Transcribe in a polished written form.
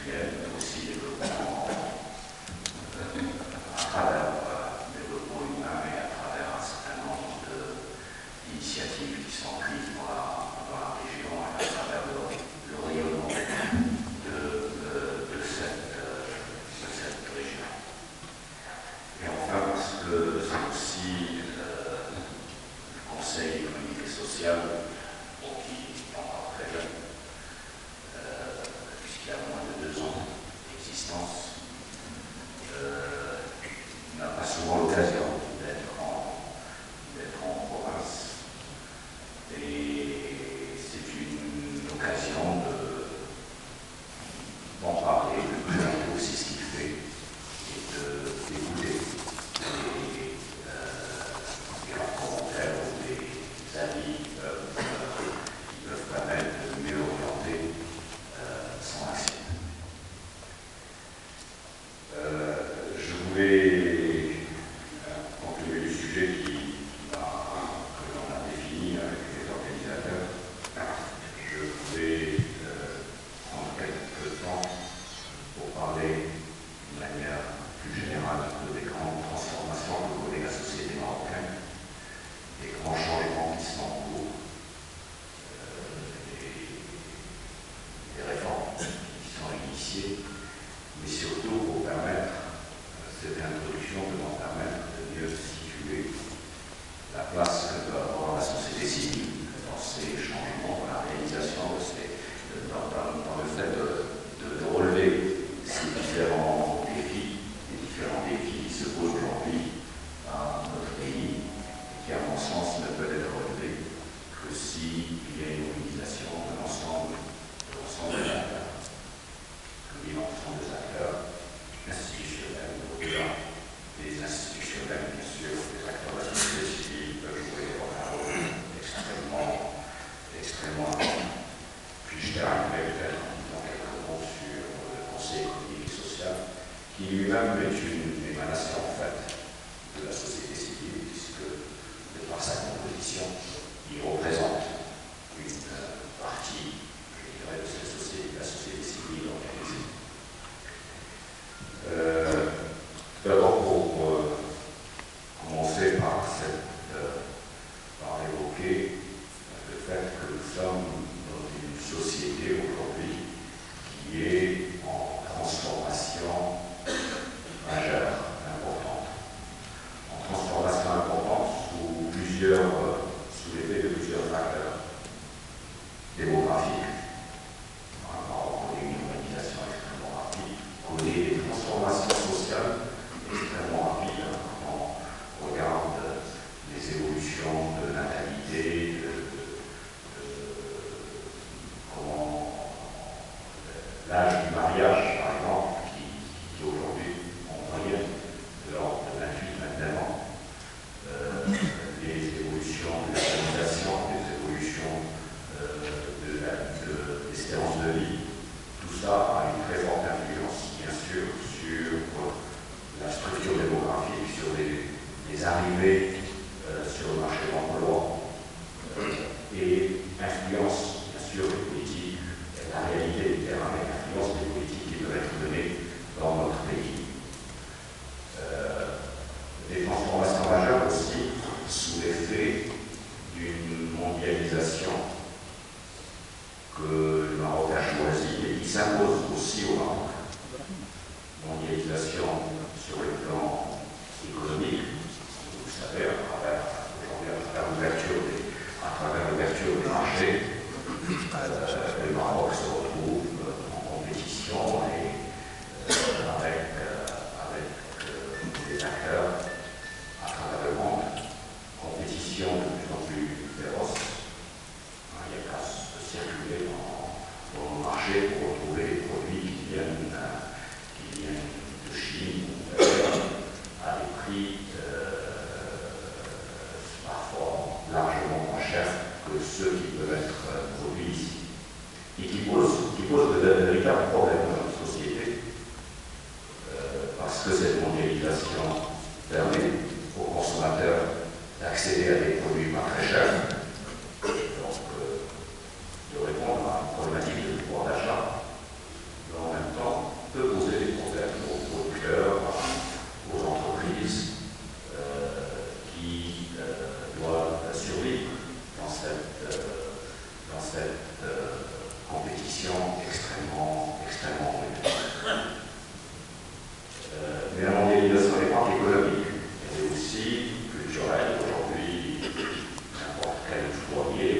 industriel, mais aussi développement à travers développement humain et à travers un certain nombre d'initiatives qui sont prises dans la région et à travers le rayonnement de cette région. Et enfin, parce que c'est aussi le Conseil économique et social, qui est encore très jeune, puisqu'il a moins de 2 ans d'existence, n'a pas souvent l'occasion d'être en province. Et c'est une occasion d'en parler, de présenter aussi ce qu'il fait et d'écouter des commentaires ou des avis qui peuvent permettre de mieux orienter son action. Je voulais, compte tenu du sujet que l'on a défini avec les organisateurs, je voulais prendre quelques temps pour parler de manière plus générale des grandes transformations que connaît la société marocaine, des grands changements qui sont en cours, des réformes qui sont initiées, mais surtout pour permettre, cette introduction de m'en permettre de mieux situer la place que peut avoir la société civile dans ces changements, dans la réalisation de dans le fait de relever ces différents défis, les différents défis qui se posent aujourd'hui à notre pays, et qui, à mon sens, ne peuvent être relevés que s'il y a une mobilisation de l'ensemble des acteurs, des acteurs institutionnels, au-delà des institutionnels, bien sûr, les acteurs de la société civile peuvent jouer un rôle extrêmement important. Puis je terminerai peut-être en disant quelques mots sur le Conseil économique et social, qui lui-même est une émanation en fait de la société civile, puisque de par sa composition, il représente une partie, je dirais, de la société civile organisée. D'abord, pour commencer par évoquer le fait que nous sommes dans une société aujourd'hui qui est en transformation majeure, importante. En transformation importante sous l'effet de plusieurs facteurs démographiques. Le Maroc connaît une urbanisation extrêmement rapide, connaît des transformations sociales extrêmement rapides. Quand on regarde les évolutions de natalité, comment l'âge du mariage, par exemple, qui aujourd'hui, en moyenne, de l'ordre de 28-29 ans, les évolutions de l'urbanisation, les évolutions de l'espérance de vie, tout ça a une très forte influence, bien sûr, sur la structure démographique, sur les arrivées sur le marché de l'emploi, et influence, bien sûr, les politiques, la réalité du terrain, et influence des politiques qui peuvent être menées dans notre pays. Des transformations majeures aussi sous l'effet d'une mondialisation que le Maroc a choisie et qui s'impose aussi au Maroc. Mondialisation sur le plan économique, vous le savez, aujourd'hui à travers l'ouverture des marchés, le Maroc se retrouve en compétition avec des acteurs à travers le monde, compétition de plus en plus féroce. Il n'y a qu'à se circuler dans le marché pour retrouver des produits qui viennent de Chine à des prix parfois largement moins chers que ceux qui peuvent être produits ici. Et qui posent de véritables problèmes dans notre société, parce que cette mondialisation permet aux consommateurs d'accéder à des produits pas très chers, donc de répondre à une problématique de pouvoir d'achat, mais en même temps pourriez